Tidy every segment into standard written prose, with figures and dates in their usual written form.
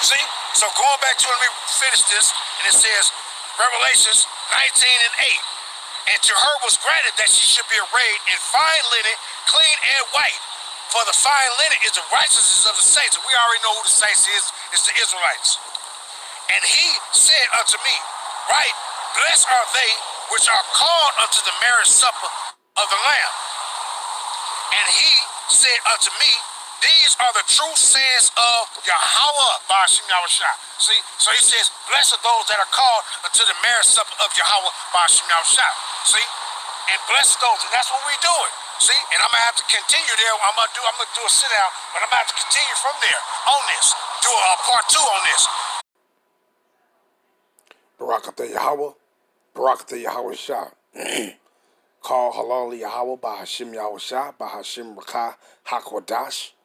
See? So going back to, let me finish this, and it says, Revelations 19 and 8. And to her was granted that she should be arrayed in fine linen, clean and white. For the fine linen is the righteousness of the saints. And we already know who the saints is. It's the Israelites. And he said unto me, right, blessed are they which are called unto the marriage supper of the Lamb. And he said unto me, these are the true sayings of Yahweh Ba'ashim Yahushua. See, so he says, blessed are those that are called unto the marriage supper of Yahweh Ba'ashim Yahushua. See, and bless those, and that's what we doing. See, and I'm gonna have to continue there. I'm gonna do a sit down, but I'm gonna have to continue from there on this. Do a part 2 on this. Barakatah Yahweh, Barakatah Yahweh Shah. Call Halal Yahweh Ba'ashim Yahushua, Ba'ashim Rakah Hakwadash.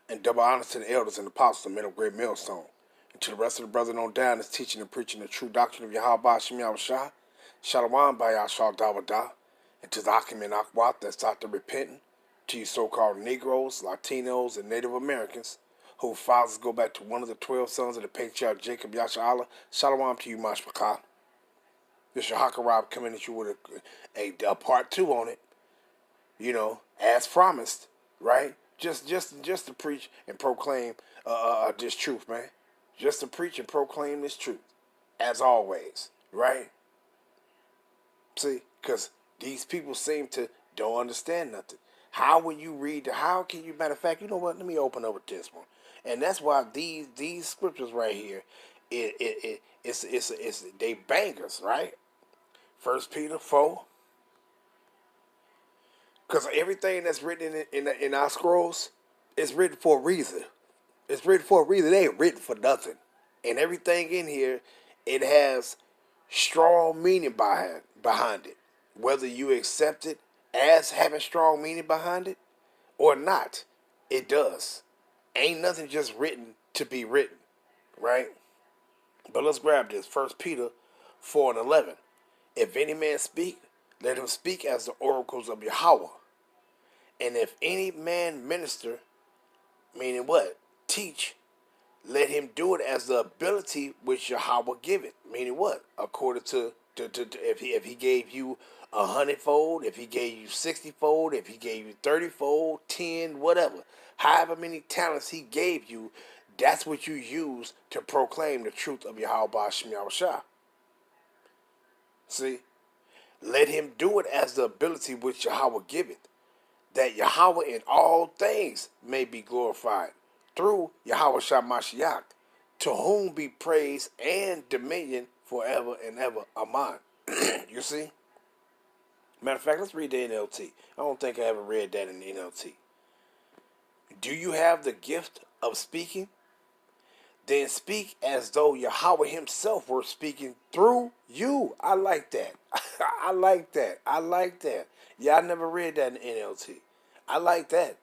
And double honor to the elders and apostles, the men of great millstone. And to the rest of the brethren on down is teaching and preaching the true doctrine of Yahweh Ba'ashim Yahushua. Shalom Ba'yashal Dawadah. And to the Akim and Akwat that's out there repenting. To you so-called Negroes, Latinos, and Native Americans whose fathers go back to one of the 12 sons of the patriarch Jacob Yasha. Shalom to you, Mashpachah. This your Hakarab coming at you with a part 2 on it. You know, as promised, right? Just to preach and proclaim this truth, man. Just to preach and proclaim this truth, as always, right? See, because these people seem to don't understand nothing. How will you read? How can you? Matter of fact, you know what? Let me open up with this one, and that's why these scriptures right here, it's they bangers, right? 1 Peter 4. Because everything that's written in our scrolls is written for a reason. It's written for a reason. It ain't written for nothing. And everything in here, it has strong meaning behind it. Whether you accept it as having strong meaning behind it or not, it does. Ain't nothing just written to be written, right? But let's grab this. 1 Peter 4 and 11. If any man speak, let him speak as the oracles of Yahweh. And if any man minister, meaning what? Teach, let him do it as the ability which Yahweh giveth. Meaning what? According to if he gave you 100-fold, if he gave you 60-fold, if he gave you 30-fold, 10, whatever. However many talents he gave you, that's what you use to proclaim the truth of Yahweh Ba'ashim Yahushua. See? Let him do it as the ability which Yahweh giveth, that Yahweh in all things may be glorified, through Yahweh Shah Mashiach, to whom be praise and dominion forever and ever. Amen. You see? Matter of fact, let's read the NLT. I don't think I ever read that in the NLT. Do you have the gift of speaking? Then speak as though Yahweh himself were speaking through you. I like that. I like that. I like that. Yeah, I never read that in NLT. I like that.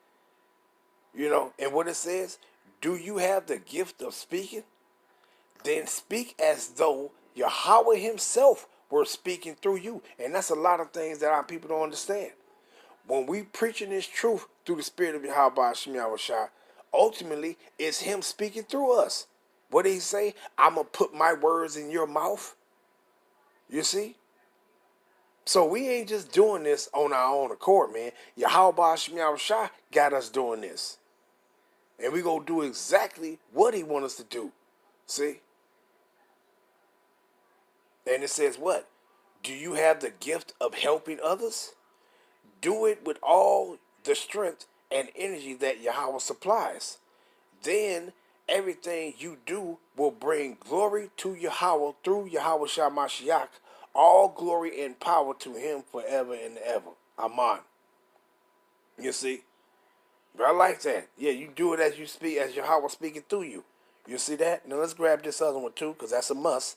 You know, and what it says, do you have the gift of speaking? Then speak as though Yahweh himself were speaking through you. And that's a lot of things that our people don't understand. When we preaching this truth through the spirit of Yahweh Ba'ashim Yahushua, ultimately it's him speaking through us. What did he say? I'm going to put my words in your mouth. You see? So we ain't just doing this on our own accord, man. Yahweh Ba'ashim Yahushua got us doing this. And we going to do exactly what he wants us to do. See? And it says what? Do you have the gift of helping others? Do it with all the strength and energy that Yahweh supplies. Then everything you do will bring glory to Yahweh through Yahweh Shah Mashiach. All glory and power to him forever and ever. Amen. You see? But I like that. Yeah, you do it as you speak, as Yahweh speaking through you. You see that? Now let's grab this other one too, because that's a must.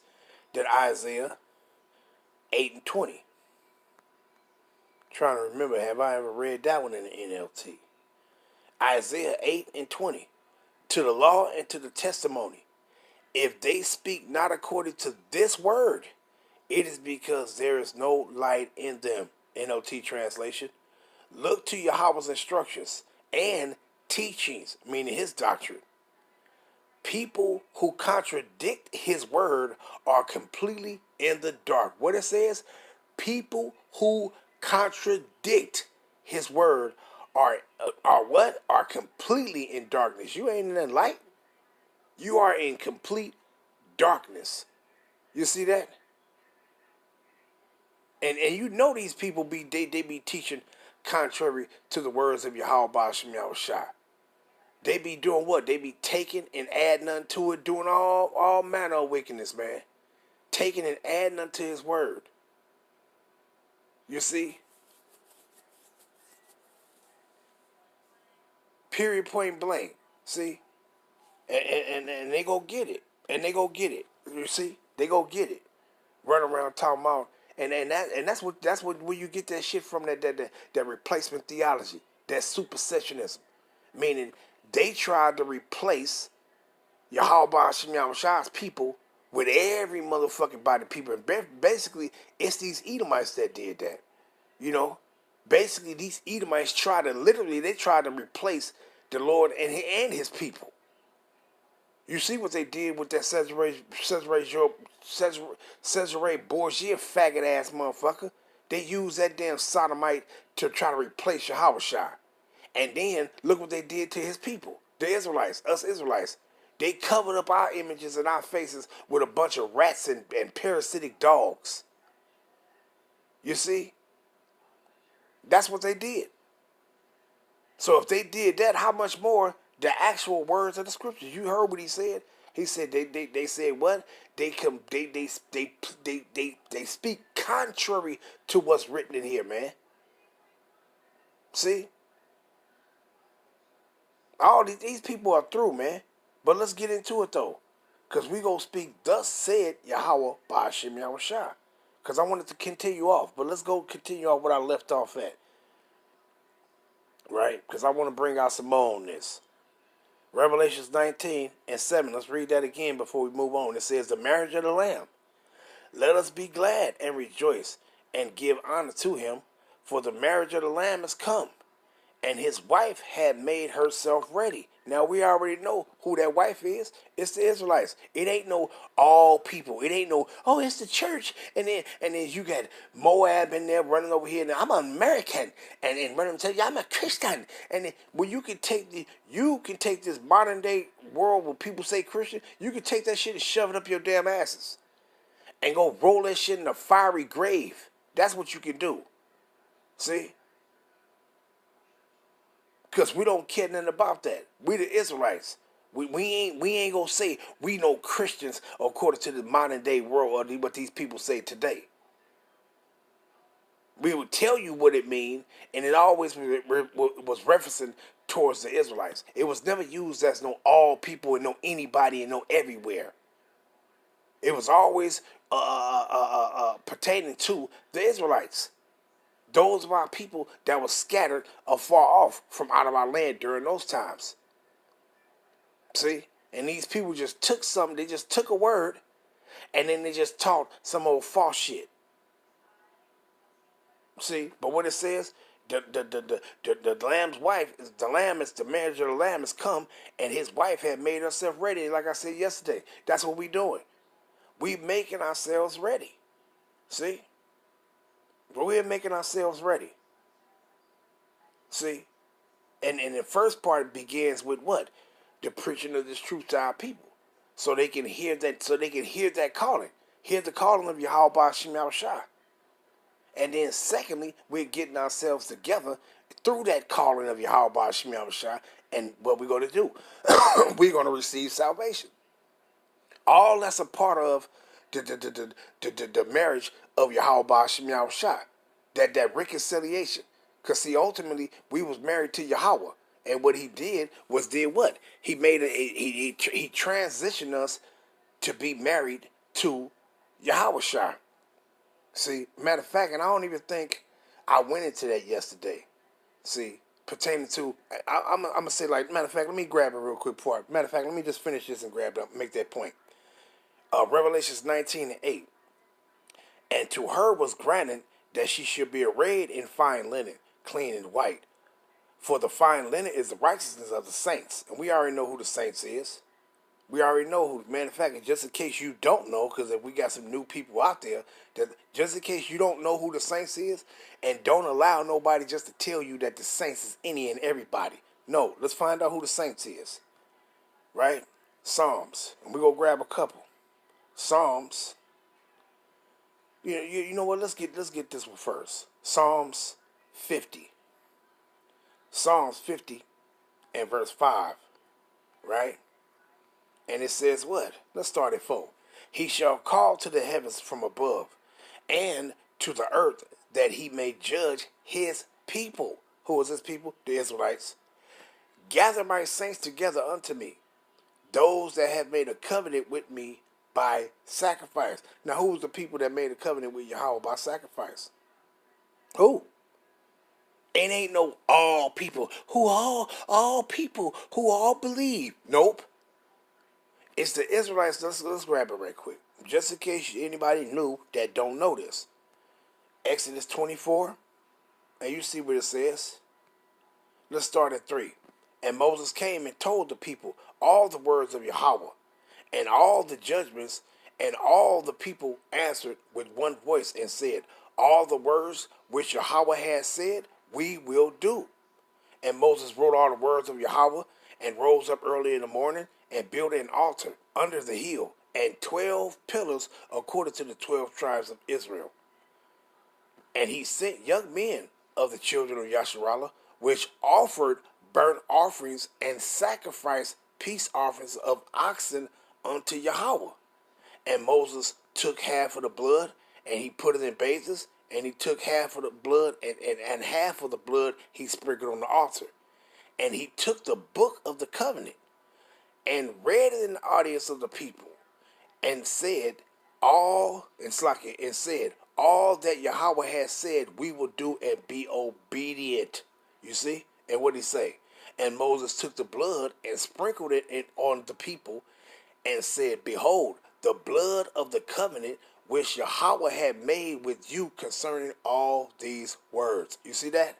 That Isaiah 8 and 20. Trying to remember, have I ever read that one in the NLT? Isaiah 8 and 20. To the law and to the testimony, if they speak not according to this word, it is because there is no light in them. NLT translation. Look to Yahweh's instructions and teachings, meaning his doctrine. people who contradict his word are completely in the dark. What it says, people who contradict his word are what? Are completely in darkness. You ain't in the light. You are in complete darkness. You see that? And you know these people they be teaching contrary to the words of Yahweh Ba'ashem Yahushua. They be doing what? They be taking and adding unto it, doing all manner of wickedness, man. Taking and adding unto his word. You see? Period, point blank. See? And they go get it. And they go get it. You see? They go get it. Run around talking about that's what where you get that shit from, that replacement theology, that supersessionism. Meaning they tried to replace Yahweh Ba'ashem Yahushua's people with every motherfucking body people. And basically, it's these Edomites that did that. You know? Basically, these Edomites tried to replace the Lord and his people. You see what they did with that Cesare Borgia faggot ass motherfucker? They used that damn sodomite to try to replace Yahushua. And then look what they did to his people, the Israelites, us Israelites. They covered up our images and our faces with a bunch of rats and parasitic dogs. You see? That's what they did. So if they did that, how much more the actual words of the scriptures? You heard what he said. He said they said what? They speak contrary to what's written in here, man. See? All these people are through, man. But let's get into it though. Because we gonna speak thus said Yahweh Ba'ashem Yahushua. Because I wanted to continue off. But let's go continue off what I left off at. Right? Because I want to bring out some more on this. Revelations 19:7. Let's read that again before we move on. It says, the marriage of the Lamb. Let us be glad and rejoice and give honor to him, for the marriage of the Lamb is come, and his wife had made herself ready. Now we already know who that wife is. It's the Israelites. It ain't no all people. It ain't no, oh, it's the church. And then you got Moab in there running over here. Now I'm an American. And running and tell you I'm a Christian. And then when you can take this modern day world where people say Christian, you can take that shit and shove it up your damn asses. And go roll that shit in a fiery grave. That's what you can do. See? Because we don't care nothing about that. We the Israelites. We ain't gonna say we know Christians according to the modern day world or what these people say today. We would tell you what it means, and it always was referencing towards the Israelites. It was never used as no all people and no anybody and no everywhere. It was always pertaining to the Israelites. Those were our people that were scattered afar off from out of our land during those times. See? And these people just took something, they just took a word, and then they just taught some old false shit. See? But what it says, the lamb's wife, the marriage of the lamb has come, and his wife had made herself ready, like I said yesterday. That's what we doing. We making ourselves ready. See? But we're making ourselves ready. See? And the first part begins with what? The preaching of this truth to our people. So they can hear that calling. Hear the calling of Yahweh Ba'ashem Yahushua. And then secondly, we're getting ourselves together through that calling of Yahweh Ba'ashem Yahushua. And what we're going to do? We're going to receive salvation. All that's a part of the marriage of Yahweh Ba'ashem Yahushua. That reconciliation. Because see, ultimately, we was married to Yahweh. And what he did was what? He made he transitioned us to be married to Yahushua. See, matter of fact, and I don't even think I went into that yesterday. See, pertaining to, I'm going to say, like, matter of fact, let me grab it real quick part. Matter of fact, let me just finish this and grab it up, make that point. Revelations 19:8. And to her was granted that she should be arrayed in fine linen, clean and white. For the fine linen is the righteousness of the saints. And we already know who the saints is. We already know who. Matter of fact, just in case you don't know, because if we got some new people out there, that just in case you don't know who the Saints is, and don't allow nobody just to tell you that the Saints is any and everybody. No, let's find out who the Saints is. Right? Psalms. And we're going to grab a couple. Psalms. You know what? Let's get this one first. Psalms 50. Psalms 50 and verse 5. Right? And it says what? Let's start at 4. He shall call to the heavens from above, and to the earth, that he may judge his people. Who is his people? The Israelites. Gather my saints together unto me, those that have made a covenant with me by sacrifice. Now, who's the people that made a covenant with Yahweh by sacrifice? Who? It ain't no all people who all people who all believe. Nope. It's the Israelites. Let's grab it right quick, just in case anybody new that don't know this. Exodus 24, and you see what it says. Let's start at 3. And Moses came and told the people all the words of Yahweh, and all the judgments, and all the people answered with one voice and said, all the words which Yahweh has said, we will do. And Moses wrote all the words of Yahweh, and rose up early in the morning, and built an altar under the hill, and 12 pillars according to the 12 tribes of Israel. And he sent young men of the children of Yasharallah, which offered burnt offerings and sacrificed peace offerings of oxen unto Yahweh. And Moses took half of the blood, and he put it in bases, and he took half of the blood, and half of the blood he sprinkled on the altar. And he took the book of the covenant, and read it in the audience of the people, and said, all that Yahweh has said we will do, and be obedient. You see? And what did he say? And Moses took the blood and sprinkled it on the people, and said, behold, the blood of the covenant which Yahweh had made with you concerning all these words. You see that?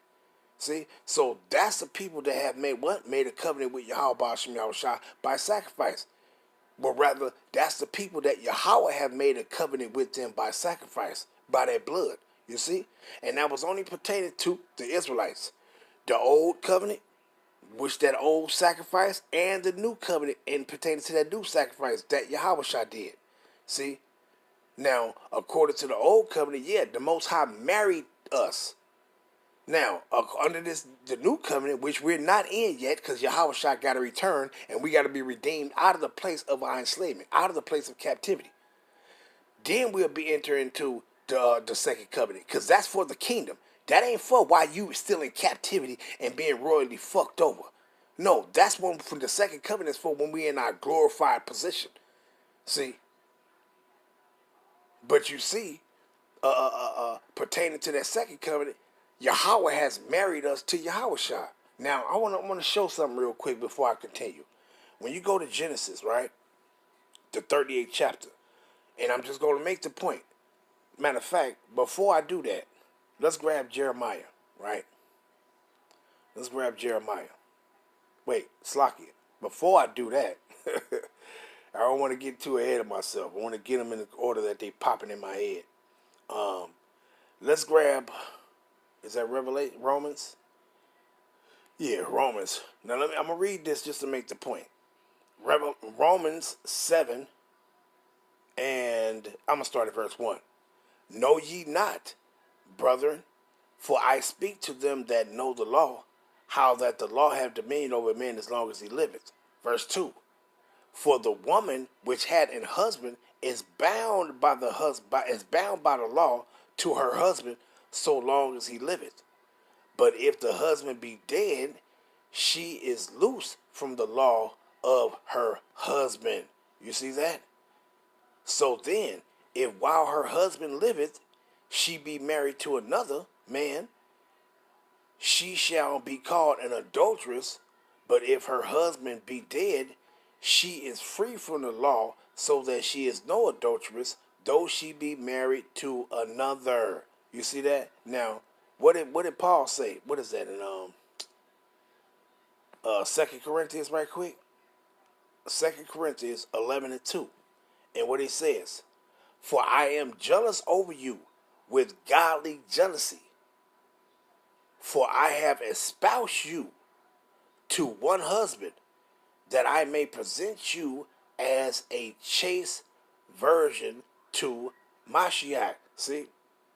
See? So that's the people that have made what? Made a covenant with Yahweh by sacrifice. But rather, that's the people that Yahweh have made a covenant with them by sacrifice, by their blood. You see? And that was only pertaining to the Israelites. The old covenant, which that old sacrifice, and the new covenant, and pertaining to that new sacrifice that Yahweh did. See? Now, according to the old covenant, yeah, the Most High married us. Now, under the new covenant, which we're not in yet, because Yahweh got to return, and we got to be redeemed out of the place of our enslavement, out of the place of captivity. Then we'll be entering into the second covenant, because that's for the kingdom. That ain't for while you still in captivity and being royally fucked over. No, that's one for the second covenant is for when we're in our glorified position. See? But you see, pertaining to that second covenant, Yahweh has married us to Yahweh. Now, I want to show something real quick before I continue. When you go to Genesis, right, the 38th chapter, and I'm just going to make the point. Matter of fact, before I do that, let's grab Jeremiah, right? Let's grab Jeremiah. Wait, Slakia. Before I do that, I don't want to get too ahead of myself. I want to get them in the order that they popping in my head. Let's grab, is that Revelation, Romans? Yeah, Romans. Now I'm going to read this just to make the point. Romans 7, and I'm going to start at verse 1. Know ye not, brethren, for I speak to them that know the law, how that the law have dominion over man as long as he liveth. Verse 2. For the woman which had an husband is bound by the law to her husband so long as he liveth. But if the husband be dead, she is loose from the law of her husband. You see that? So then, if while her husband liveth, she be married to another man, she shall be called an adulteress. But if her husband be dead, she is free from the law, so that she is no adulteress, though she be married to another. You see that? Now, what did Paul say? What is that in 2 Corinthians, right quick? 2 Corinthians 11:2. And what he says, for I am jealous over you with godly jealousy, for I have espoused you to one husband, that I may present you as a chaste virgin to Mashiach. See?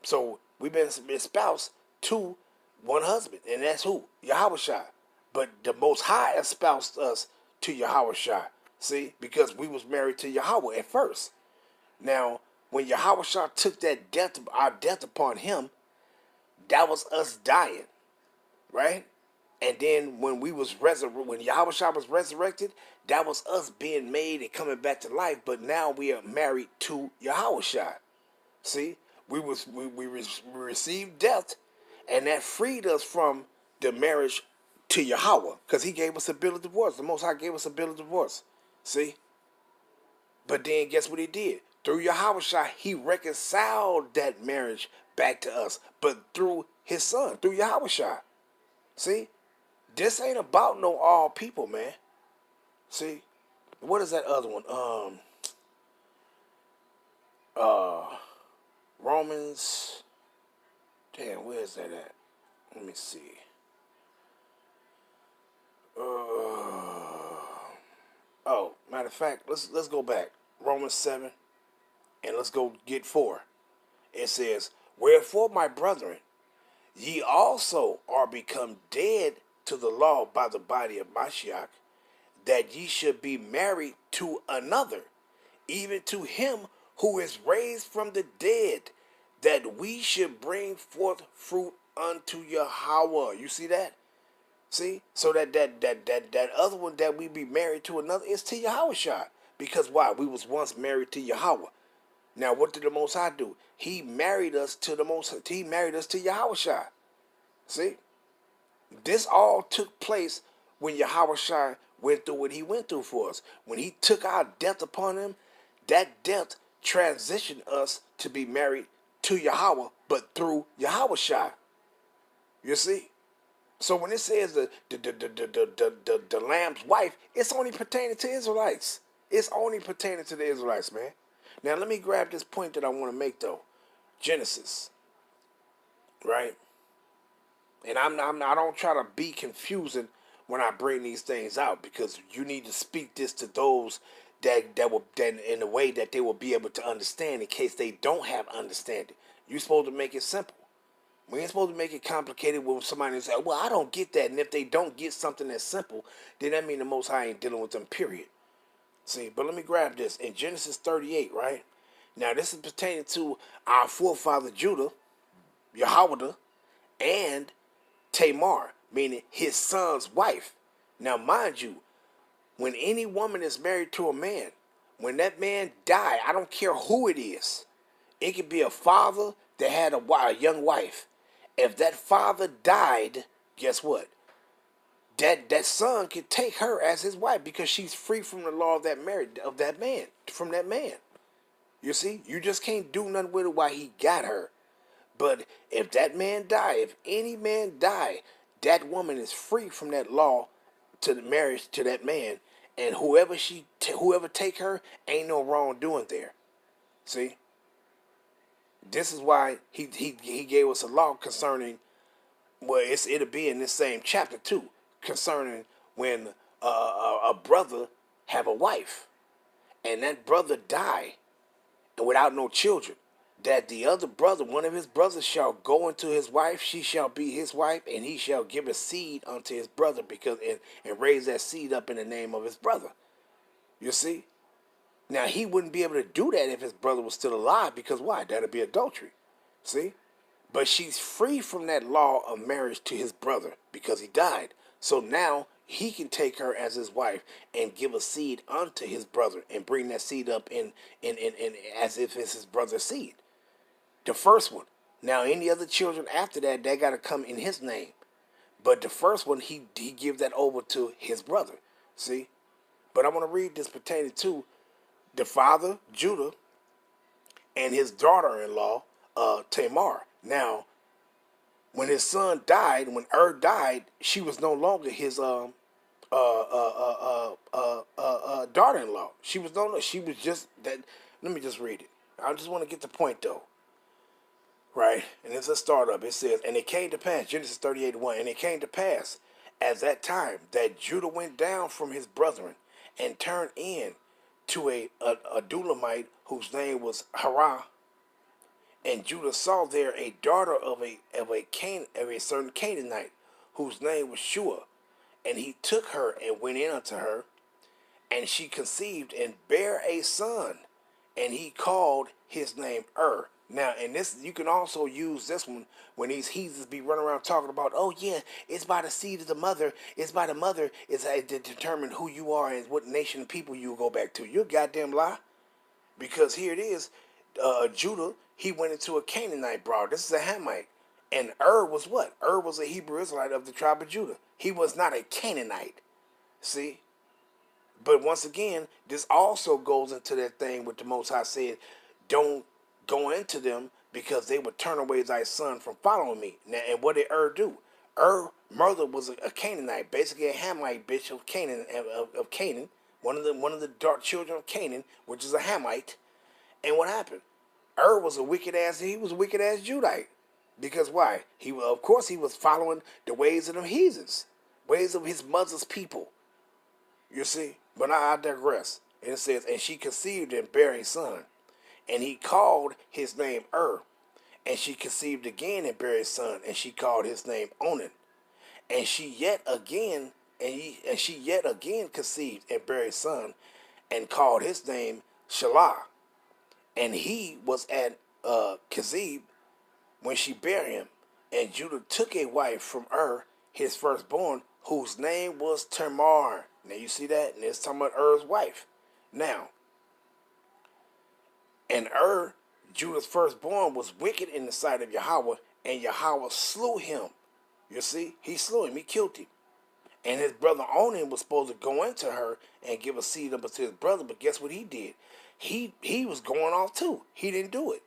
So we've been espoused to one husband, and that's who? Yahushua. But the Most High espoused us to Yahushua. See? Because we was married to Yahweh at first. Now, when Yahushua took that death, our death upon him, that was us dying, right? And then when we was when Yahushua was resurrected, that was us being made and coming back to life. But now we are married to Yahushua. See, we received death, and that freed us from the marriage to Yahweh, because he gave us a bill of divorce. The Most High gave us a bill of divorce. See? But then guess what he did? Through Yahushua, he reconciled that marriage back to us, but through his son, through Yahushua. See? This ain't about no all people, man. See? What is that other one? Romans. Damn, where is that at? Let me see. Oh, matter of fact, let's go back. Romans 7, and let's go get 4. It says, wherefore, my brethren, ye also are become dead to the law by the body of Mashiach, that ye should be married to another, even to him who is raised from the dead, that we should bring forth fruit unto Yahweh. You see that? See? So that other one, that we be married to another, is to Yahushua. Because why? We was once married to Yahweh. Now what did the Most High do? He married us to Yahushua. See? This all took place when Yahushua went through what he went through for us. When he took our death upon him, that death transitioned us to be married to Yahweh, but through Yahushua. You see? So when it says the lamb's wife, it's only pertaining to Israelites. It's only pertaining to the Israelites, man. Now let me grab this point that I want to make though. Genesis, right? And I don't try to be confusing when I bring these things out, because you need to speak this to those that will, then in a way that they will be able to understand, in case they don't have understanding. You're supposed to make it simple. We ain't supposed to make it complicated with somebody say, well, I don't get that. And if they don't get something that's simple, then that means the Most High ain't dealing with them, period. See, but let me grab this. In Genesis 38, right? Now, this is pertaining to our forefather Judah, Yahweh, and Tamar, meaning his son's wife. Now, mind you, when any woman is married to a man, when that man die, I don't care who it is. It could be a father that had a young wife. If that father died, guess what? That son could take her as his wife, because she's free from the law of that man. You see, you just can't do nothing with it while he got her. But if that man die, if any man die, that woman is free from that law to the marriage to that man, and whoever take her, ain't no wrongdoing there. See, this is why he gave us a law concerning. Well, it'll be in this same chapter too, concerning when a brother have a wife, and that brother die, and without no children, that the other brother, one of his brothers, shall go into his wife, she shall be his wife, and he shall give a seed unto his brother, because and raise that seed up in the name of his brother. You see? Now, he wouldn't be able to do that if his brother was still alive, because why? That'd be adultery. See? But she's free from that law of marriage to his brother, because he died. So now he can take her as his wife and give a seed unto his brother, and bring that seed up in as if it's his brother's seed. The first one. Now, any other children after that, they got to come in his name. But the first one, he give that over to his brother. See? But I want to read this pertaining to the father, Judah, and his daughter-in-law, Tamar. Now, when his son died, when died, she was no longer his daughter-in-law. She was no, no. She was just that. Let me just read it. I just want to get the point though, right? And it's a startup. It says, and it came to pass, Genesis 38:1, and it came to pass at that time that Judah went down from his brethren and turned in to a Dulamite whose name was Harah, and Judah saw there a daughter of a certain Canaanite whose name was Shua, and he took her and went in unto her, and she conceived and bare a son, and he called his name Now, and this you can also use this one when these heathens be running around talking about, oh yeah, it's by the seed of the mother. It's by the mother. It's to determine who you are and what nation of people you will go back to. You're a goddamn lie. Because here it is, Judah, he went into a Canaanite broad. This is a Hamite. And was what? Was a Hebrew Israelite of the tribe of Judah. He was not a Canaanite. See? But once again, this also goes into that thing with the Most High said, don't go into them because they would turn away thy son from following me. Now, and what did do? Mother was a Canaanite, basically a Hamite bitch of Canaan, one of the dark children of Canaan, which is a Hamite. And what happened? Was a wicked ass. He was a wicked ass Judite, because why? Of course he was following the ways of them heathens, ways of his mother's people. You see, but I digress. And it says, and she conceived and bare a son, and he called his name And she conceived again and bare a son, and she called his name Onan. And she yet again conceived and bare a son, and called his name Shelah. And he was at Kezib when she bare him. And Judah took a wife from his firstborn, whose name was Tamar. Now you see that? And it's talking about Er's wife. Now, and Judah's firstborn, was wicked in the sight of Yahweh, and Yahweh slew him. You see? He slew him. He killed him. And his brother Onan was supposed to go into her and give a seed up to his brother, but guess what he did? He was going off too. He didn't do it.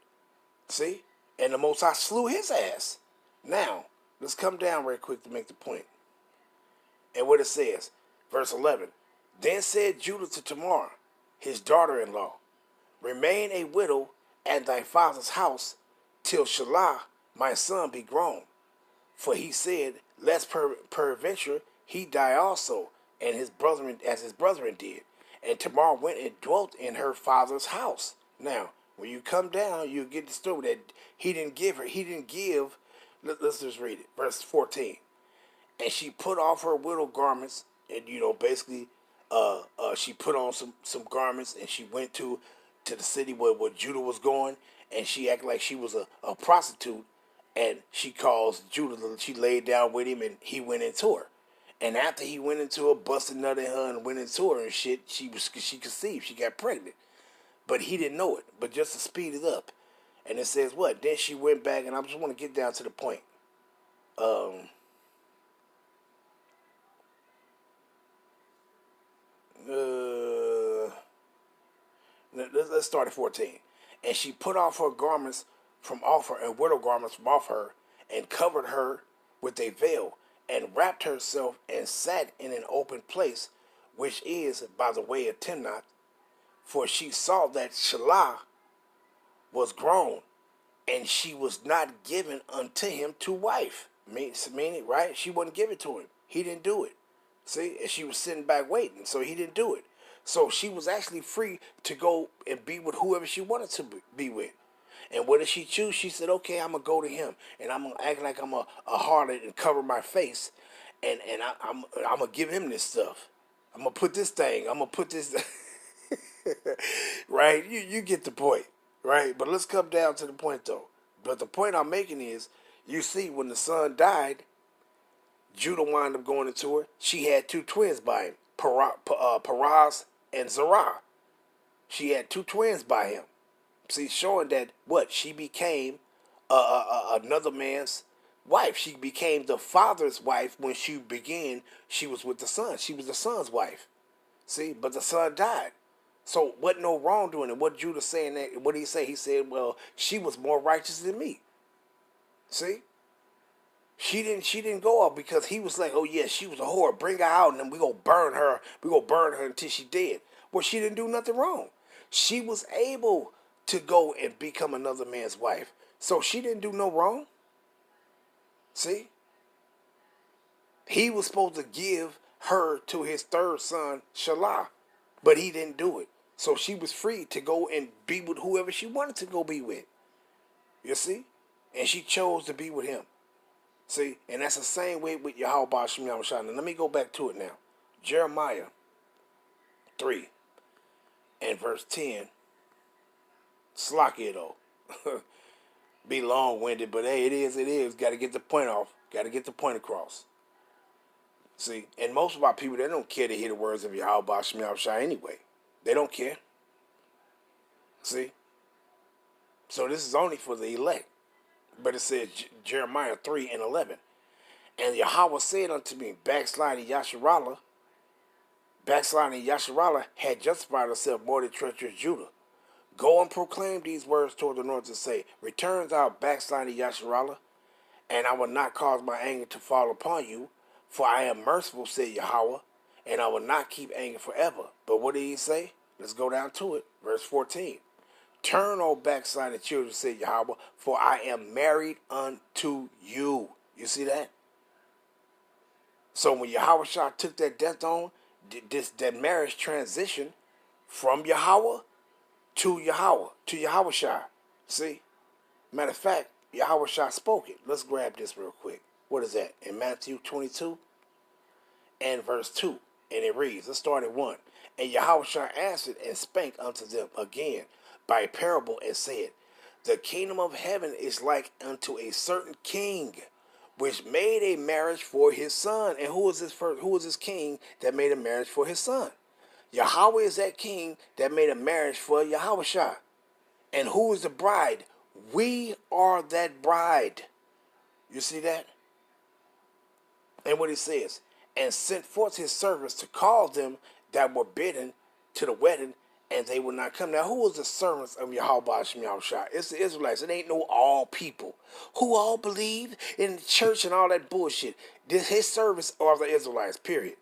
See? And the Most High slew his ass. Now, let's come down real quick to make the point. And what it says, verse 11. Then said Judah to Tamar, his daughter-in-law, remain a widow at thy father's house till Shelah my son be grown. For he said, lest peradventure he die also, and his brethren as his brethren did. And Tamar went and dwelt in her father's house. Now, when you come down, you get the story that he didn't give. Let's just read it. Verse 14. And she put off her widow garments, and basically, she put on some garments, and she went to the city where Judah was going, and she acted like she was a prostitute, and she calls Judah. She laid down with him, and he went into her. And after he went into her, busted nut in her, and went into her and shit, she conceived. She got pregnant, but he didn't know it. But just to speed it up, and it says what? Then she went back, and I just want to get down to the point. Let's start at 14. And she put off her garments from off her, and widow garments from off her, and covered her with a veil, and wrapped herself, and sat in an open place, which is by the way of Timnath. For she saw that Shelah was grown, and she was not given unto him to wife. Meaning, right? She wouldn't give it to him. He didn't do it. See? And she was sitting back waiting, so he didn't do it. So she was actually free to go and be with whoever she wanted to be with. And what did she choose? She said, okay, I'm going to go to him, and I'm going to act like I'm a harlot and cover my face, and I'm going to give him this stuff. I'm going to put this thing. I'm going to put this... right? You get the point, right? But let's come down to the point, though. But the point I'm making is, you see, when the son died, Judah wound up going into her. She had two twins by him, Perez and Zerah. She had two twins by him. See, showing that what? She became another man's wife. She became the father's wife when she was with the son. She was the son's wife. See, but the son died. So wasn't no wrongdoing. And what Judah saying that? What did he say? He said, well, she was more righteous than me. See? She didn't go up because he was like, oh yeah, she was a whore. Bring her out, and then we gonna burn her. We gonna burn her until she dead. Well, she didn't do nothing wrong. She was able to go and become another man's wife, so she didn't do no wrong. See, he was supposed to give her to his third son, Shalah, but he didn't do it. So she was free to go and be with whoever she wanted to go be with. You see, and she chose to be with him. See, and that's the same way with Yahweh Shem Yahushua. Now let me go back to it now. Jeremiah 3 and verse 10. Slack it though. Be long-winded, but hey, it is. Got to get the point off. Got to get the point across. See, and most of our people, they don't care to hear the words of Yahweh Shem Yahushua anyway. They don't care. See? So this is only for the elect. But it says Jeremiah 3 and 11. And Yahweh said unto me, backsliding Yasharallah had justified herself more than treacherous Judah. Go and proclaim these words toward the north and say, return thou backsliding Yasharallah, and I will not cause my anger to fall upon you, for I am merciful, said Yahweh, and I will not keep anger forever. But what did he say? Let's go down to it. Verse 14. Turn, O backsliding children, said Yahweh, for I am married unto you. You see that? So when Yahweh Shah took that death on, that marriage transition from Yahweh to Yahweh Shah. See? Matter of fact, Yahweh Shah spoke it. Let's grab this real quick. What is that? In Matthew 22 and verse 2. And it reads, let's start at 1. And Yahweh Shah answered and spake unto them again by a parable and said, the kingdom of heaven is like unto a certain king, which made a marriage for his son. And who is this king that made a marriage for his son? Yahweh is that king that made a marriage for Yahweh Shah. And who is the bride? We are that bride. You see that? And what he says, and sent forth his servants to call them that were bidden to the wedding, and they would not come. Now, who was the servants of Yahweh Shem Yahushua? It's the Israelites. It ain't no all people who all believe in the church and all that bullshit. His servants are the Israelites, period.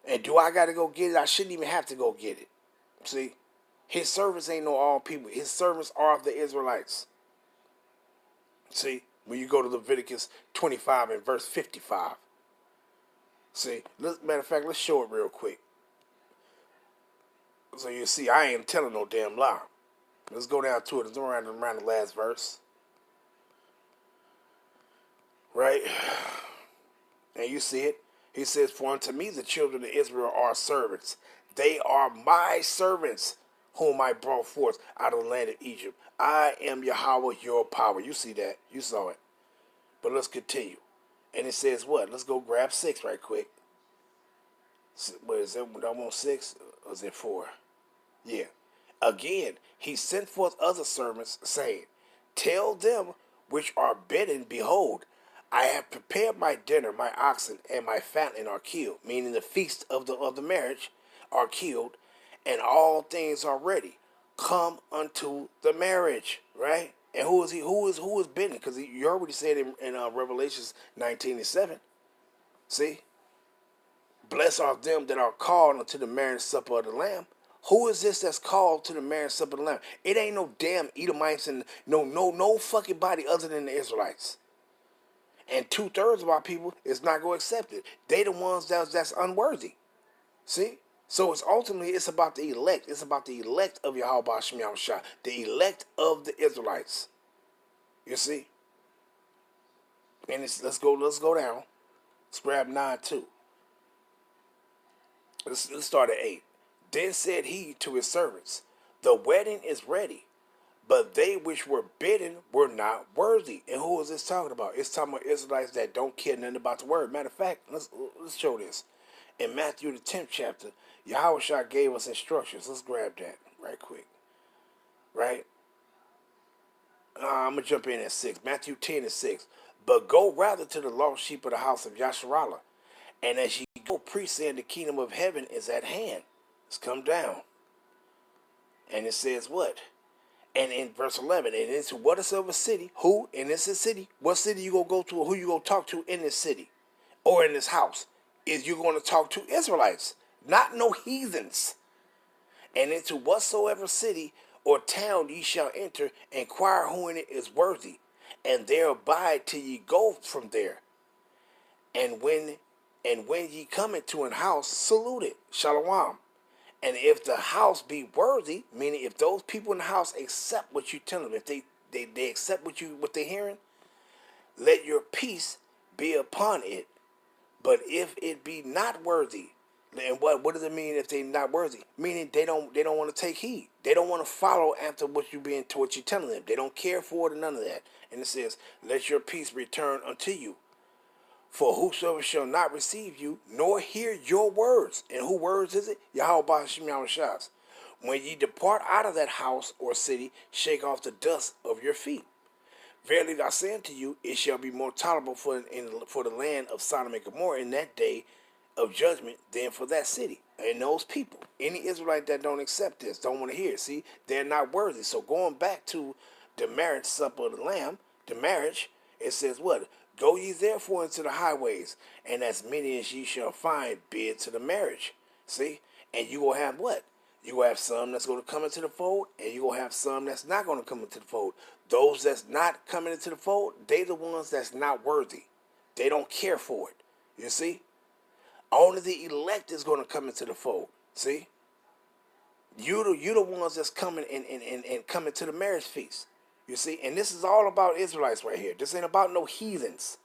And do I got to go get it? I shouldn't even have to go get it. See? His servants ain't no all people. His servants are the Israelites. See? When you go to Leviticus 25 and verse 55. See? Matter of fact, let's show it real quick. So you see, I ain't telling no damn lie. Let's go down to it. It's around the last verse. Right? And you see it. He says, for unto me the children of Israel are servants. They are my servants, whom I brought forth out of the land of Egypt. I am Yahweh, your power. You see that. You saw it. But let's continue. And it says what? Let's go grab 6 right quick. What is it? I want 6? Or is it 4? Yeah. Again, he sent forth other servants, saying, tell them which are bidden, behold, I have prepared my dinner, my oxen and my fatling are killed, meaning the feast of the marriage are killed, and all things are ready. Come unto the marriage, right? And who is he? Who is bidden? Because you already said in Revelations 19 and 7. See? Blessed are them that are called unto the marriage supper of the Lamb. Who is this that's called to the marriage supper of the Lamb? It ain't no damn Edomites and no fucking body other than the Israelites. And 2/3 of our people is not going to accept it. They the ones that's unworthy. See? So it's about the elect. It's about the elect of Yahweh Shem Yahushua. The elect of the Israelites. You see? And let's go down. Let's grab 9 too. Let's start at 8. Then said he to his servants, the wedding is ready, but they which were bidden were not worthy. And who is this talking about? It's talking about Israelites that don't care nothing about the word. Matter of fact, let's show this. In Matthew the 10th chapter, Yahweh Shah gave us instructions. Let's grab that right quick. Right? I'm going to jump in at 6. Matthew 10 and 6. But go rather to the lost sheep of the house of Yasharallah. And as ye go, preach, saying the kingdom of heaven is at hand. Let's come down. And it says what? And in verse 11, and into whatsoever city, who, and it's a city, what city you going to go to or who you going to talk to in this city or in this house, is you going to talk to Israelites, not no heathens. And into whatsoever city or town ye shall enter, inquire who in it is worthy, and there abide till ye go from there. And when ye come into an house, salute it. Shalom. And if the house be worthy, meaning if those people in the house accept what you tell them, if they accept what they're hearing, let your peace be upon it. But if it be not worthy, and what does it mean if they're not worthy? Meaning they don't want to take heed. They don't want to follow after what you're telling them. They don't care for it and none of that. And it says, let your peace return unto you. For whosoever shall not receive you, nor hear your words. And who words is it? Yahweh Ba'ashim Yahushas. When ye depart out of that house or city, shake off the dust of your feet. Verily I say unto you, it shall be more tolerable for the land of Sodom and Gomorrah in that day of judgment than for that city. And those people, any Israelite that don't accept this, don't want to hear it. See, they're not worthy. So going back to the marriage supper of the Lamb, the marriage, it says what? Go ye therefore into the highways, and as many as ye shall find, bid to the marriage. See? And you will have what? You will have some that's going to come into the fold, and you will have some that's not going to come into the fold. Those that's not coming into the fold, they the ones that's not worthy. They don't care for it. You see? Only the elect is going to come into the fold. See? You the ones that's coming and coming to the marriage feast. You see? And this is all about Israelites right here. This ain't about no heathens.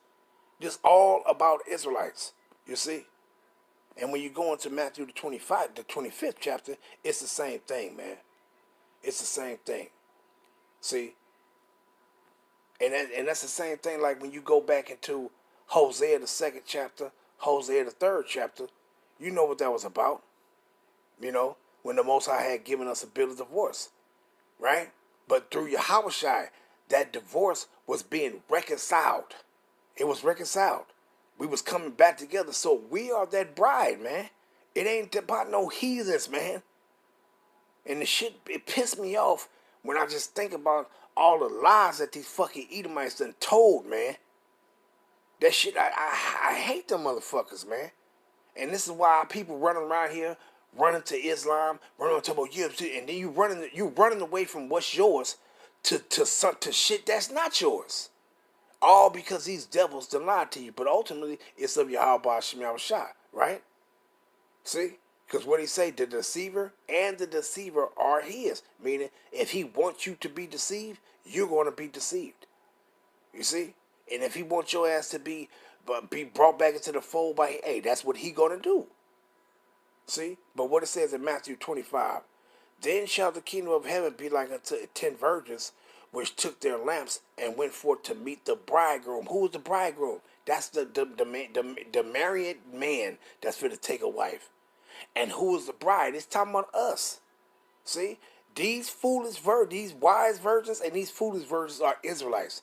This all about Israelites. You see? And when you go into Matthew the 25th chapter, it's the same thing, man. It's the same thing. See? And that's the same thing like when you go back into Hosea the 2nd chapter, Hosea the 3rd chapter, you know what that was about. You know, when the Most High had given us a bill of divorce. Right? But through Yahushua, that divorce was being reconciled. It was reconciled. We was coming back together. So we are that bride, man. It ain't about no heathens, man. And the shit, it pissed me off when I just think about all the lies that these fucking Edomites done told, man. That shit, I hate them motherfuckers, man. And this is why people running around here, running to Islam, running to about and then you running away from what's yours to shit that's not yours. All because these devils done lied to you. But ultimately, it's of Yahweh Shem Yahushua, right? See? Because what he say, the deceiver and the deceiver are his. Meaning, if he wants you to be deceived, you're going to be deceived. You see? And if he wants your ass to be brought back into the fold by, hey, that's what he going to do. See? But what it says in Matthew 25, then shall the kingdom of heaven be like unto 10 virgins, which took their lamps and went forth to meet the bridegroom. Who is the bridegroom? That's the married man that's for to take a wife. And who is the bride? It's talking about us. See? These wise virgins and these foolish virgins are Israelites.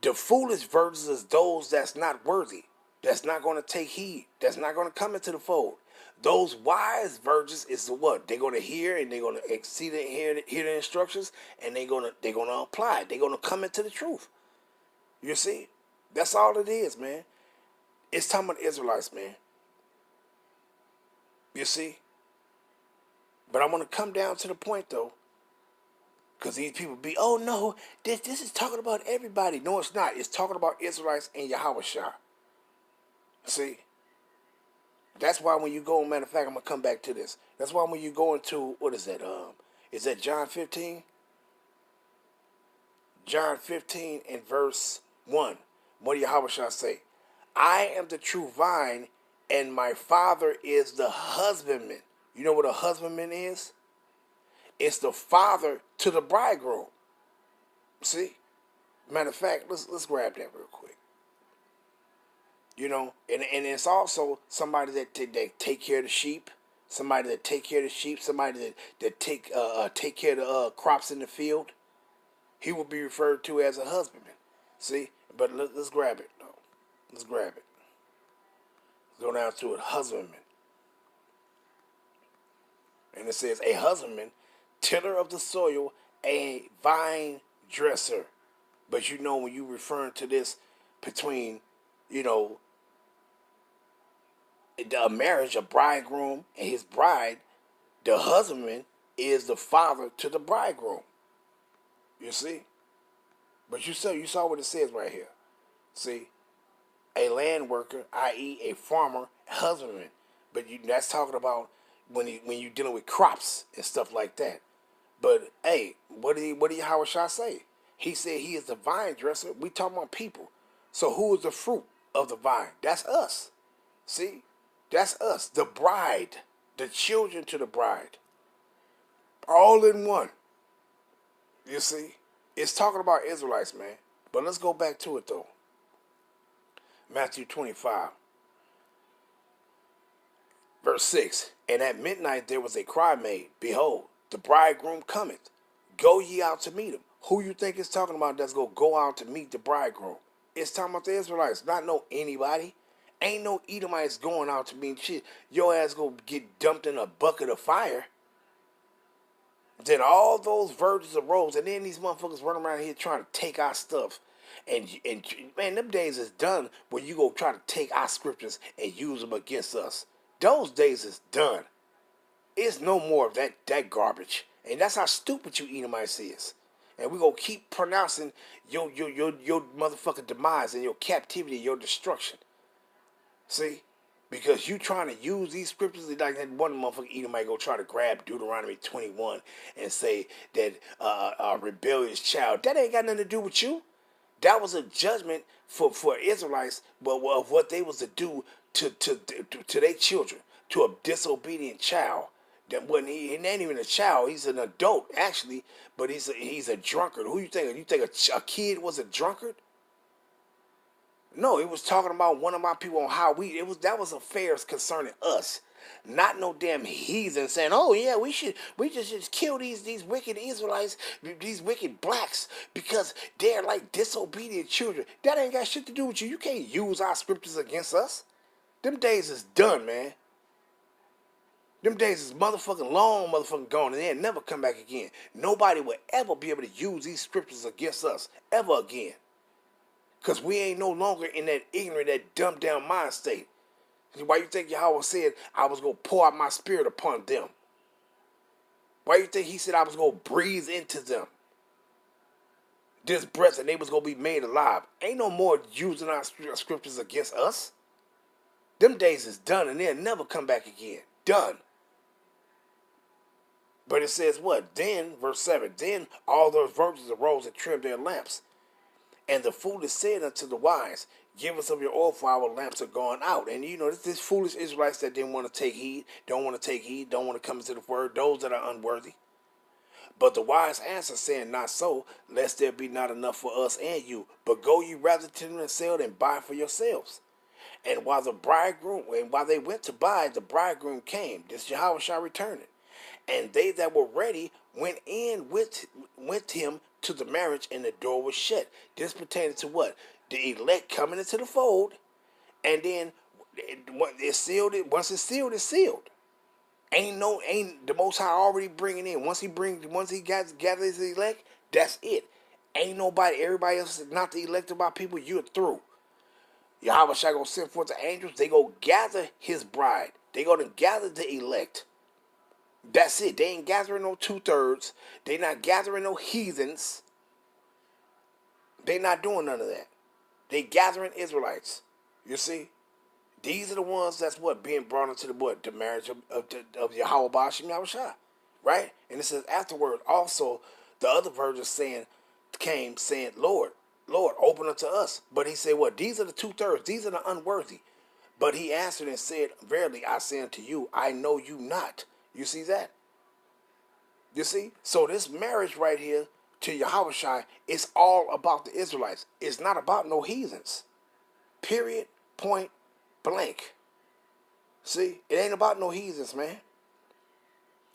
The foolish virgins is those that's not worthy, that's not going to take heed, that's not going to come into the fold. Those wise virgins is the what? They're going to hear and they're going to exceed and hear the instructions, and they're going to apply. They're going to come into the truth. You see? That's all it is, man. It's talking about Israelites, man. You see? But I want to come down to the point, though. Because these people be, oh no, this is talking about everybody. No, it's not. It's talking about Israelites and Yahushua. See? That's why when you go, matter of fact, I'm going to come back to this. That's why when you go into, what is that? Is that John 15? John 15 and verse 1. What do Yahushua say? I am the true vine, and my Father is the husbandman. You know what a husbandman is? It's the father to the bridegroom. See? Matter of fact, let's grab that real quick. You know, and it's also somebody that take care of the sheep, somebody that take care of the sheep, somebody that take care of the crops in the field. He will be referred to as a husbandman. See? But let's grab it. No. Let's grab it. Let's go down to it. Husbandman. And it says, a husbandman, tiller of the soil, a vine dresser. But you know, when you referring to this between, you know, a marriage, a bridegroom and his bride, the husbandman is the father to the bridegroom. You see? But you saw what it says right here. See? A land worker, i.e. a farmer, husbandman. But that's talking about when you're dealing with crops and stuff like that. But hey, what did Howard Shah say? He said he is the vine dresser. We talking about people. So who is the fruit of the vine? That's us. See? That's us. The bride. The children to the bride. All in one. You see? It's talking about Israelites, man. But let's go back to it though. Matthew 25. Verse 6. And at midnight there was a cry made, Behold, the bridegroom cometh. Go ye out to meet him. Who you think it's talking about that's going to go out to meet the bridegroom? It's talking about the Israelites, not no anybody. Ain't no Edomites going out to meet shit. Your ass going to get dumped in a bucket of fire. Then all those virgins arose, and then these motherfuckers running around here trying to take our stuff. And man, them days is done when you go try to take our scriptures and use them against us. Those days is done. It's no more of that garbage. And that's how stupid you Edomites is. And we're going to keep pronouncing your motherfucking demise and your captivity, your destruction. See? Because you trying to use these scriptures, like that one motherfucker Edomite go try to grab Deuteronomy 21 and say that a rebellious child. That ain't got nothing to do with you. That was a judgment for Israelites, but of what they was to do to their children, to a disobedient child. That when he ain't even a child, he's an adult actually, but he's a drunkard. Who you think? You think a kid was a drunkard? No, it was talking about one of my people on how that was affairs concerning us. Not no damn heathen saying, oh yeah, we just kill these wicked Israelites, these wicked blacks, because they're like disobedient children. That ain't got shit to do with you. You can't use our scriptures against us. Them days is done, man. Them days is motherfucking gone, and they'll never come back again. Nobody will ever be able to use these scriptures against us ever again. Because we ain't no longer in that ignorant, that dumbed down mind state. Why you think Yahweh said I was going to pour out my spirit upon them? Why you think he said I was going to breathe into them this breath and they was going to be made alive? Ain't no more using our scriptures against us. Them days is done and they'll never come back again. Done. But it says what? Then, verse 7, then all those virgins arose and trimmed their lamps. And the foolish said unto the wise, Give us of your oil, for our lamps are gone out. And you know, this foolish Israelites that didn't want to take heed, don't want to come into the word, those that are unworthy. But the wise answer, saying, Not so, lest there be not enough for us and you. But go ye rather to them and sell and buy for yourselves. And while they went to buy, the bridegroom came. This Yahweh shall return it. And they that were ready went in with him to the marriage, and the door was shut. This pertains to what? The elect coming into the fold, and then it's sealed. Once it's sealed, it's sealed. Ain't the Most High already bringing in. Once he gathers the elect, that's it. Ain't nobody. Everybody else is not the elected by people. You're through. Yahweh shall go send forth the angels. They go gather his bride. They go to gather the elect. That's it. They ain't gathering no 2/3. They not gathering no heathens. They not doing none of that. They gathering Israelites. You see? These are the ones that's being brought into the marriage of Yahweh Bashim Yahushua. Right? And it says afterward also the other virgins came saying, Lord, open unto us. But he said, what? These are the 2/3. These are the unworthy. But he answered and said, Verily I say unto you, I know you not. You see that? You see? So this marriage right here to Yahushua is all about the Israelites. It's not about no heathens. Period. Point blank. See? It ain't about no heathens, man.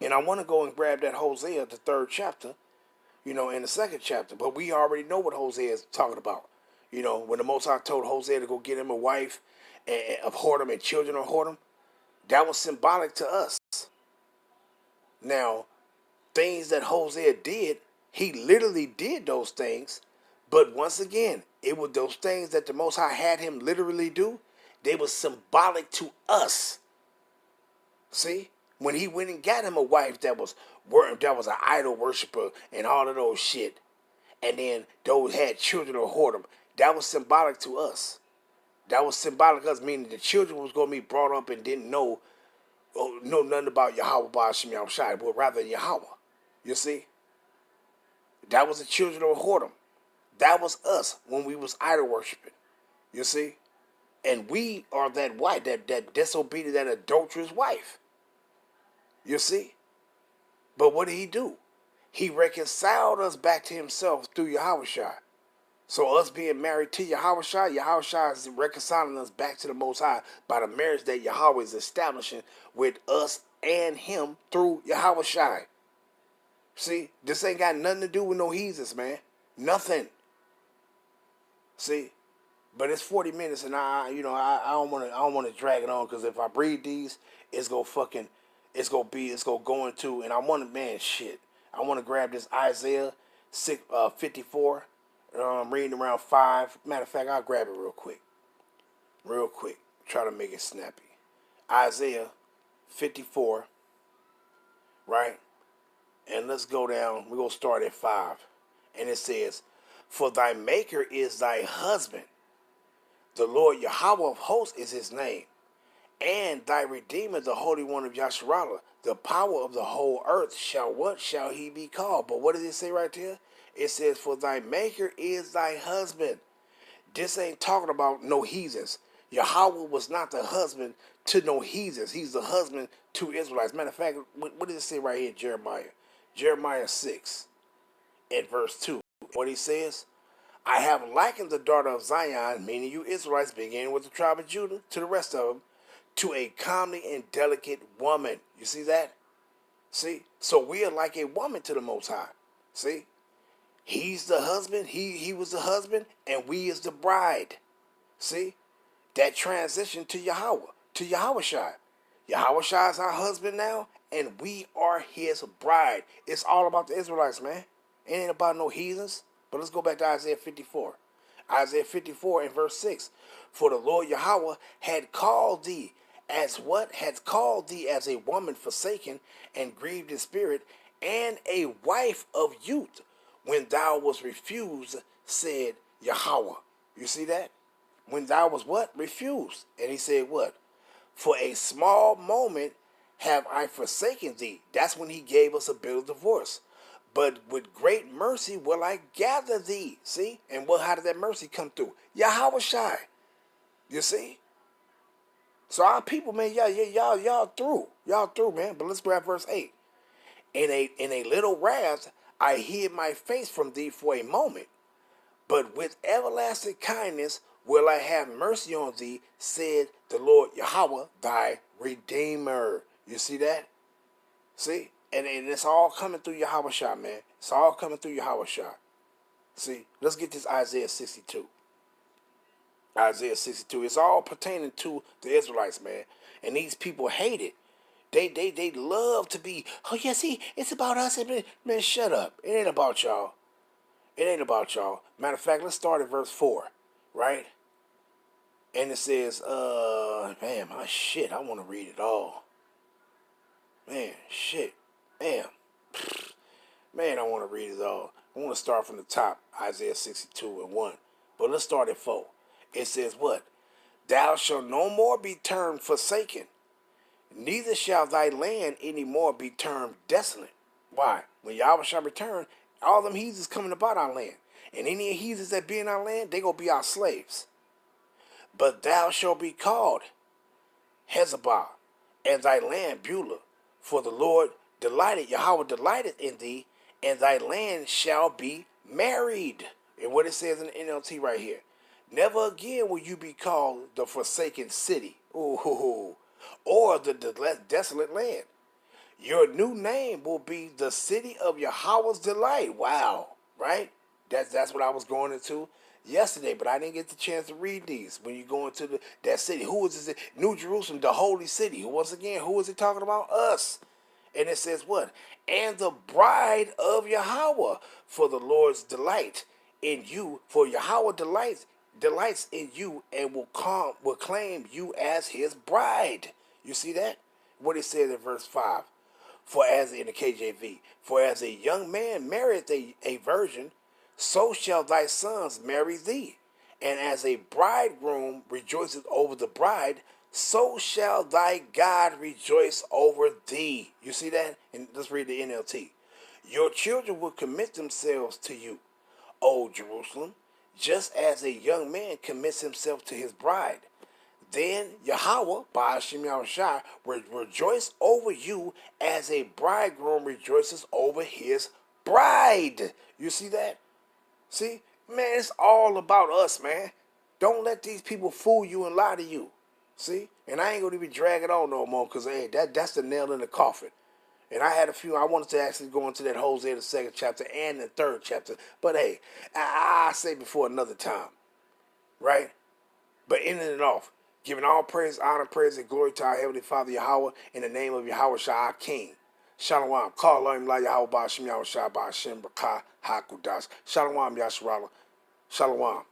And I want to go and grab that Hosea, the 3rd chapter, in the 2nd chapter. But we already know what Hosea is talking about. When the Most High told Hosea to go get him a wife of whoredom and children of whoredom, that was symbolic to us. Now, things that Hosea did He literally did those things, but once again, it was those things that the Most High had him literally do. They were symbolic to us. See, when he went and got him a wife that was an idol worshiper and all of those shit, and then those had children or whoredom, that was symbolic to us. That was symbolic to us, meaning the children was going to be brought up and didn't know nothing about Yahweh Ba'ashim Yahushai, but rather Yahweh. You see? That was the children of whoredom. That was us when we was idol worshiping. You see? And we are that wife, that disobedient, that adulterous wife. You see? But what did he do? He reconciled us back to himself through Yahushua. So us being married to Yahushua is reconciling us back to the Most High by the marriage that Yahweh is establishing with us and him through Yahushua. See, this ain't got nothing to do with no heathens, man. Nothing. See, but it's 40 minutes, and I don't want to drag it on, because if I read these, it's gonna go into, and I want to, man, shit. I want to grab this Isaiah 54. I'm reading around 5. Matter of fact, I'll grab it real quick. Try to make it snappy. Isaiah 54, right? And let's go down. We're going to start at 5. And it says, "For thy maker is thy husband. The Lord Yahweh of hosts is his name. And thy Redeemer, the Holy One of Yasharallah. The power of the whole earth shall he be called?" But what does it say right there? It says, "For thy maker is thy husband." This ain't talking about no heathens. Yahweh was not the husband to no heathens. He's the husband to Israelites. Matter of fact, what does it say right here in Jeremiah? Jeremiah 6 and verse 2. What he says? "I have likened the daughter of Zion," meaning you Israelites, beginning with the tribe of Judah to the rest of them, "to a comely and delicate woman." You see that? See? So we are like a woman to the Most High. See? He's the husband. He was the husband, and we is the bride. See? That transition to Yahweh, to Yahushua. Yahushua is our husband now, and we are his bride. It's all about the Israelites, man. It ain't about no heathens. But let's go back to Isaiah 54. Isaiah 54 and verse 6. "For the Lord Yahweh had called thee as what? Had called thee as a woman forsaken and grieved in spirit, and a wife of youth, when thou was refused, said Yahweh." You see that? When thou was what? Refused. And he said what? "For a small moment have I forsaken thee." That's when he gave us a bill of divorce. "But with great mercy will I gather thee." See? And how did that mercy come through? Yahweh Shai. You see? So our people, man, y'all through. Y'all through, man. But let's grab verse 8. In a little wrath I hid my face from thee for a moment, but with everlasting kindness will I have mercy on thee, said the Lord Yahweh, thy Redeemer. You see that? See? And it's all coming through Yahweh Shah, man. It's all coming through Yahweh Shah. See? Let's get this Isaiah 62. Isaiah 62. It's all pertaining to the Israelites, man. And these people hate it. They love to be, "Oh, yeah, see, it's about us." Man, shut up. It ain't about y'all. It ain't about y'all. Matter of fact, let's start at verse 4, right? And it says, man, my shit, I want to read it all. Man, shit. Damn. Man, I want to read it all. I want to start from the top, Isaiah 62 and 1. But let's start at 4. It says what? "Thou shalt no more be termed forsaken, neither shall thy land any more be termed desolate." Why? When Yahweh shall return, all them heathens coming about our land. And any heathens that be in our land, they gonna be our slaves. "But thou shalt be called Hezabah, and thy land Beulah. For the Lord delighted, Yahweh delighted in thee, and thy land shall be married." And what it says in the NLT right here. "Never again will you be called the forsaken city, ooh, or the desolate land. Your new name will be the city of Yahweh's delight." Wow, right? That's what I was going into yesterday, but I didn't get the chance to read these. When you go into that city, who is this? New Jerusalem, the holy city. Once again, who is it talking about? Us. And it says what? And the bride of Yahweh, for the Lord's delight in you, for Yahweh delights in you and will claim you as his bride. You see that? What it says in verse 5. For as in the KJV, for as a young man marrieth a virgin, so shall thy sons marry thee. And as a bridegroom rejoiceth over the bride, so shall thy God rejoice over thee. You see that? And let's read the NLT. Your children will commit themselves to you, O Jerusalem, just as a young man commits himself to his bride. Then Yahweh, Ba'ashim Yahushua, will rejoice over you as a bridegroom rejoices over his bride. You see that? See? Man, it's all about us, man. Don't let these people fool you and lie to you. See? And I ain't going to be dragging on no more because, hey, that's the nail in the coffin. And I had a few, I wanted to actually go into that Hosea, the 2nd chapter and the 3rd chapter. But, hey, I'll say before another time. Right? But ending it off, giving all praise, honor, praise, and glory to our Heavenly Father Yahweh in the name of Yahweh Shah, our King. Shalom. Call on him like Yahweh Ba'ashim Yahweh Shah Ba'ashim B'Kah HaKudas. Shalom Yasharala. Shalom.